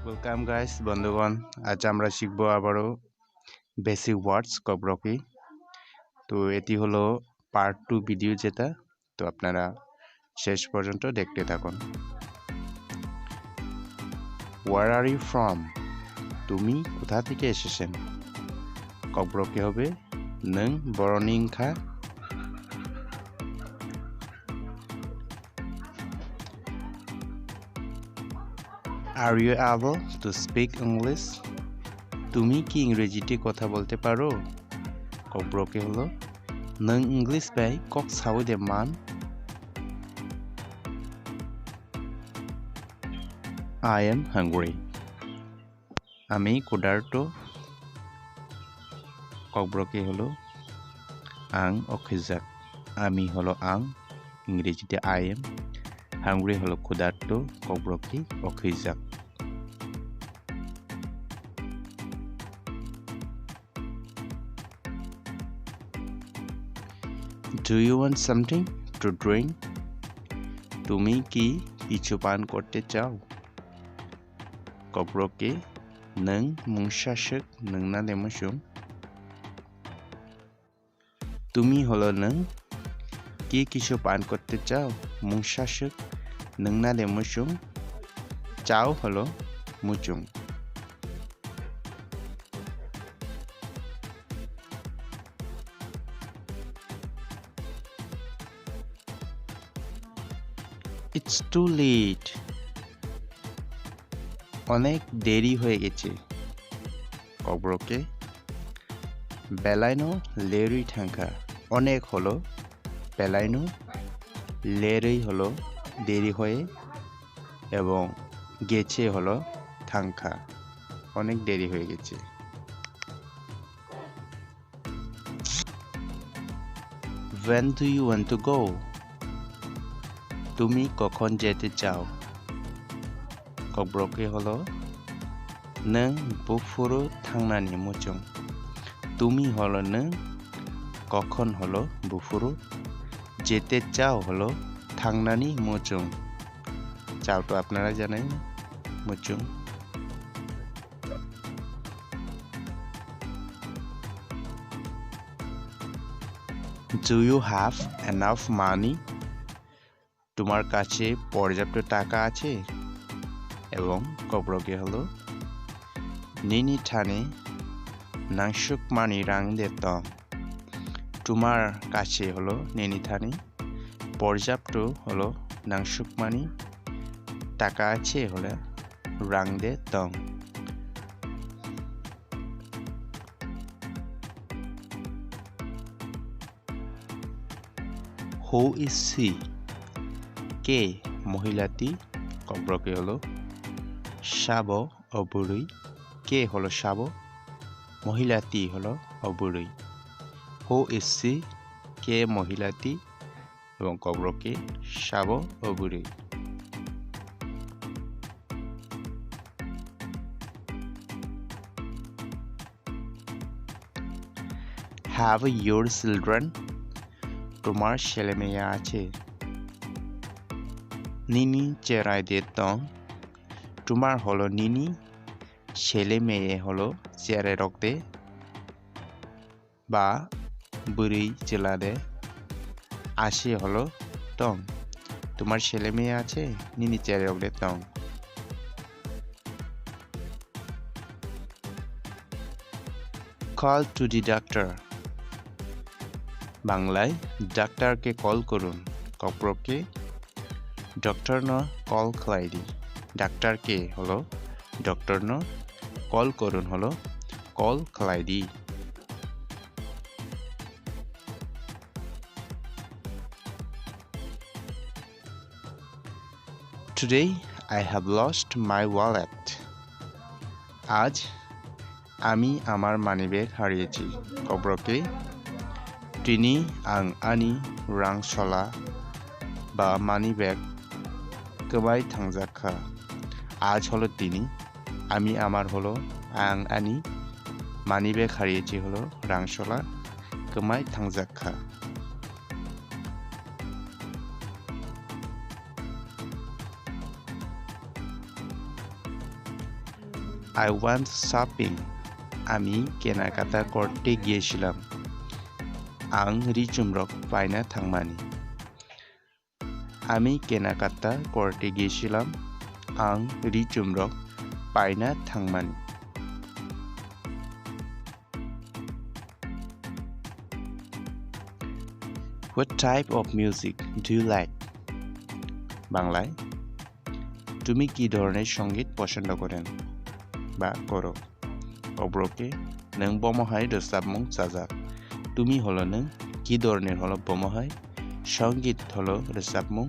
Welcome guys বন্ধুগণ, আজ আমরা শিখবো আবারও বেসিক ওয়ার্ডস ককবরকে। তো এটি হলো পার্ট 2 ভিডিও যেটা, তো আপনারা শেষ পর্যন্ত দেখতে থাকুন। Where are you from? তুমি কোথা থেকে এসেছেন? ককবরকে হবে নং বরনিংখা। Are you able to speak English? তুমি কি ইংরেজিতে কথা বলতে পারো? ককবরকে হলো নং ইংলিশ বাই কক সাউদে মান। I am hungry. আমি ক্ষুধার্ত। ককবরকে হলো আং অখিজাক। আমি হলো আং, ইংরেজিতে I am, হাংরি হলো ক্ষুধার্ত, ককবরকে অখিজাক। Do you want something to drink? তুমি কি কিছু পান করতে চাও? ককবরকে নং মুংসাসক নংনা দেমসুং। তুমি হলো নং কি কিছু পান করতে চাও? মুংসাসক নংনা দেমসুং। চাও হলো মুচুং। It's too late. অনেক দেরি হয়ে গেছে। ককবরকে বেলাইনো লেরি ঠাঙ্কা। অনেক হলো বেলাইনো, লেরি হলো দেরি হয়ে, এবং গেছে হলো ঠাঙ্কা, অনেক দেরি হয়ে গেছে। When do you want to go? তুমি কখন যেতে চাও? ককবরকে হলো নং বুফুরু থাংনানি মুচুং। তুমি হলো নং, কখন হলো বুফুরু, যেতে চাও হলো থাংনানি মুচুং। চাও তো আপনারা জানেন, মুচুং। Do you have enough money? তোমার কাছে পর্যাপ্ত টাকা আছে? এবং ককবরকে হলো নিনি ঠানে নাংশুক মানি রাং দেতং। তোমার কাছে হলো নিনি ঠানে পর্যাপ্ত হলো নাংশুক মানি টাকা আছে হলো রাং দেতং। Who is she? কে মহিলাটি? ককবরকে হলো শাব অবুরুই। কে হলো শাব, মহিলাটি হলো অবুরুই। Who is she? কে মহিলাটি, এবং ককবরকে শাব অবুরুই। Have your children? তোমার ছেলে মেয়ে আছে? নিনি চেরাই দেতং। তোমার হলো নিনি, ছেলে মেয়ে হলো চেয়ারে রক্তে বা বুড়ি চেলাদে, আসে হলো টং। তোমার ছেলে মেয়ে আছে? নিনি চেয়ারে রক্তে টং। Call to the doctor. বাংলায় ডাক্তারকে কল করুন। ককবরকে ডক্টর ন কল খাইদি। ডাক্তারকে হলো ডক্টর ন, কল করুন হলো call খাইদি। Today I have lost my wallet. আজ আমি আমার মানিব্যাগ হারিয়েছি। ককবরকে তিনি আং আনি রাং সলা বা মানিব্যাগ কবাই থাংজাখা। আজ হলো তিনি, আমি আমার হলো আং আনি, মানিব্যাগ হারিয়েছি হলো রাংসলা কমাই থাংজাখা। I went shopping. আমি কেনাকাটা করতে গিয়েছিলাম. আং রিচুমরক পাইনা থাংমানি. আমি কেনাকাটা করতে গিয়েছিলাম. আং রিচুমরক পাইনা থাংমানি. What type of music do you like? বাংলায় তুমি কি ধরনের সঙ্গীত পছন্দ করেন বা করো? ককবরকে নों বমহাই রোজাবমুं চাজাক. তুমি হলো নों, কি ধরনের হলো বমহাই, সঙ্গীত হলো রোজাবমুं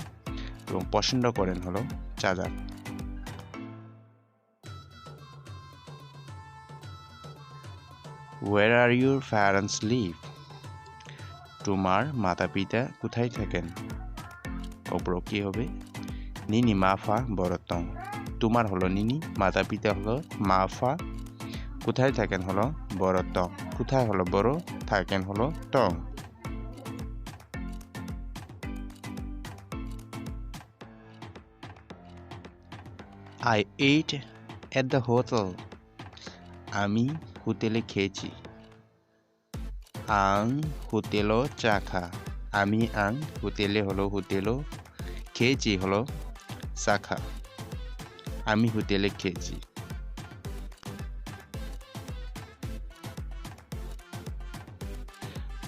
এবং পছন্দ করেন হলো চাজাক. Where are your parents live? তোমার মাতা-পিতা কোথায় থাকেন? ককবরক কি হবে? নিনি মাফা বড়তং. তোমার হলো নিনি, মাতা-পিতা হলো মাফা, কোথায় থাকেন হলো বড়তং. কোথায় হলো বড়, থাকেন হলো টং. I ate at the hotel. আমি হোটেলে খেয়েছি. আং হোটেলো চাখা. আমি আং হোটেলে হলো হোটেলো, খেয়েছি হলো চাখা. আমি হোটেলে খেয়েছি.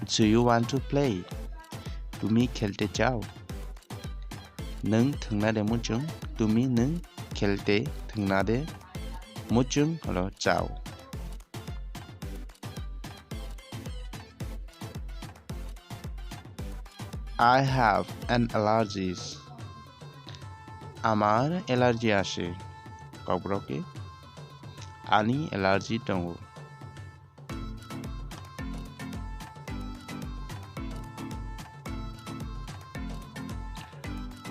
Do you want to play? তুমি খেলতে চাও? नों थांनादे मुचुं. তুমি नों খেলতে थांनादे मुचुं হলো চাও. I have an allergies. আমার অ্যালার্জি আছে. ককবরকে আনি অ্যালার্জি দङ.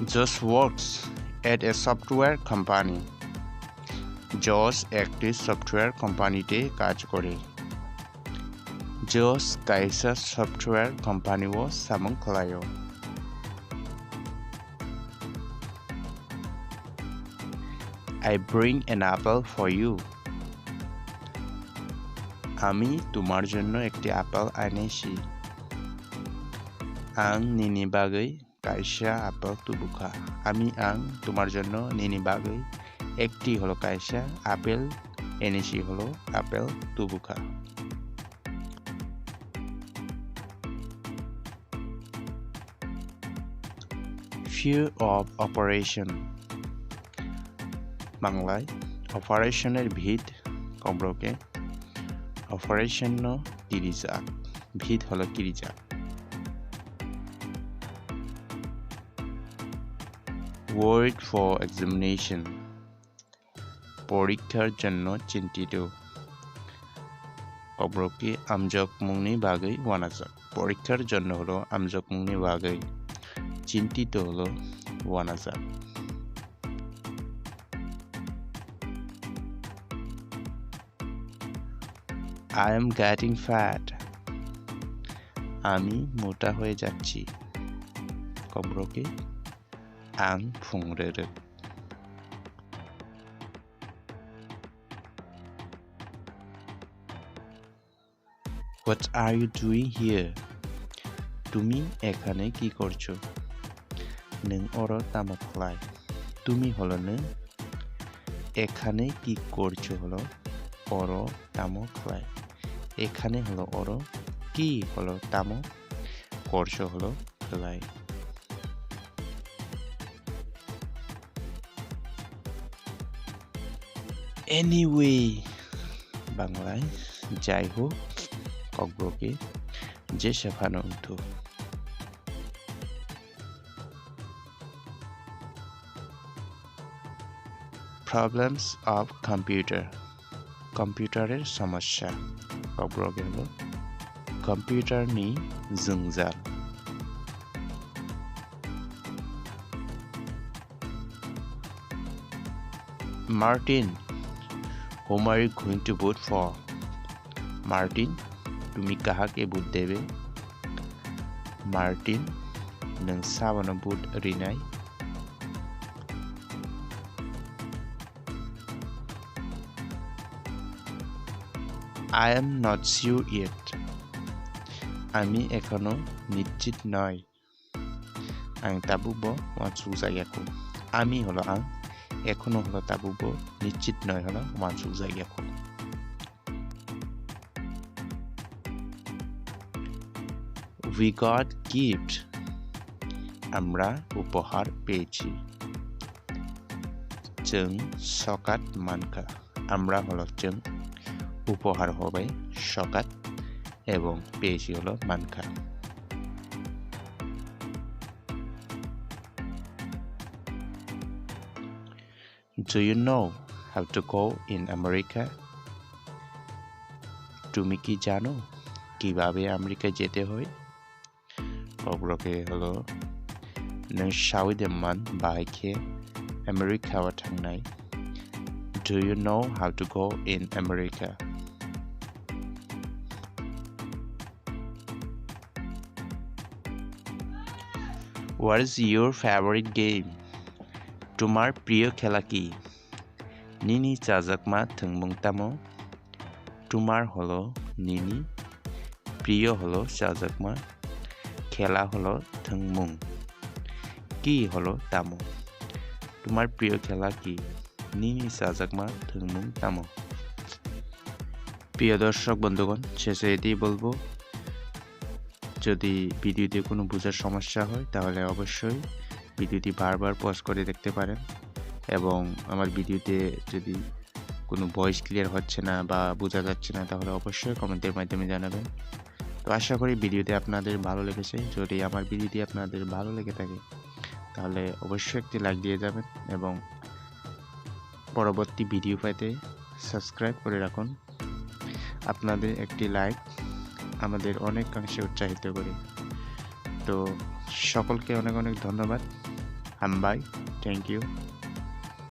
Josh works at a software company. Josh একটি সফটওয়্যার কোম্পানিতে কাজ করে. Josh kaisa software company wo samung khlayo. I bring an apple for you. আমি তোমার জন্য একটি আপেল এনেছি. আং নিনি bagay kaisa apple tubuka. আমি আং তোমার জন্য নিনি bagay একটি হলো কাইসা আপেল এনেছি হলো আপেল তুবুকা. Fear of operation. বাংলায় অপারেশনের ভীত. ককবরকে অপারেশন কিরিজাক. ভীত হলো কিরিজাক. Worried for examination. পরীক্ষার জন্য চিন্তিত. ককবরকে আমজকমুংনি বাগৈ ওয়ানাজাক. পরীক্ষার জন্য হলো আমজকমুংনি বাগৈ, চিন্তিত হলো ওয়ানাজাক. I am getting fat. আমি মোটা হয়ে যাচ্ছি. ককবরকে আং ফুংরেরে. What are you doing here? তুমি এখানে কি করছো? নों অর তামক লাই. তুমি হলো নों, এখানে কি করছো হলো অর তামক লাই. এখানে হলো অর, কি হলো তামক, করছো হলো লাই. Anyway, বাংলায় যাই হোক. ককবরকে যে শেখানো হতো. Problems of computer. কম্পিউটারের সমস্যা. ককবরকে হলো কম্পিউটার নি জংজাল. Martin, whom are you going to vote for? Martin, তুমি কাহাকে ভোট দেবে? Martin, नों साबानो vote रिनाय. I am not sure yet. আমি এখনো নিশ্চিত নয়। Ang tabubo wansuzayako. আমি হলো আং, এখনো হলো তাবুবো, নিশ্চিত নয় হলো ওয়ানসুজাইয়াকো। We got gift. আমরা উপহার পেয়েছি। जों সকাত মানকা। আমরা হলো जों, উপহার হবে সকাত এবং পেয়েছি হলো মানকা। Do you know how to go in America? তুমি কি জানো কিভাবে আমেরিকায় যেতে হয়? ককবরকে হলো नों साविदोंमोन बाहायखे आमेरिकायाव थांनाय? Do you know how to go in America? What is your favorite game? তোমার প্রিয় খেলা কি? নিনি চাজাকমা থংমুং তামো। তোমার হলো নিনি, প্রিয় হলো চাজাকমা, খেলা হলো থংমুং, কি হলো তামো। তোমার প্রিয় খেলা কি? নিনি চাজাকমা থংমুং তামো। প্রিয় দর্শক বন্ধুগণ, শেষে এটাই বলবো, যদি ভিডিওতে কোনো বোঝার সমস্যা হয় তাহলে অবশ্যই ভিডিওটি বারবার পজ করে দেখতে পারেন, এবং আমার ভিডিওতে যদি কোনো ভয়েস ক্লিয়ার হচ্ছে না বা বোঝা যাচ্ছে না তাহলে অবশ্যই কমেন্টের মাধ্যমে জানাবেন। তো আশা করি ভিডিওটি আপনাদের ভালো লেগেছে। যদি আমার ভিডিওটি আপনাদের ভালো লেগে থাকে তাহলে অবশ্যই একটি লাইক দিয়ে যাবেন, এবং পরবর্তী ভিডিও পেতে সাবস্ক্রাইব করে রাখুন। আপনাদের একটি লাইক আমাদের অনেকাংশে উৎসাহিত করে। তো সকলকে অনেক অনেক ধন্যবাদ। Bye, thank you.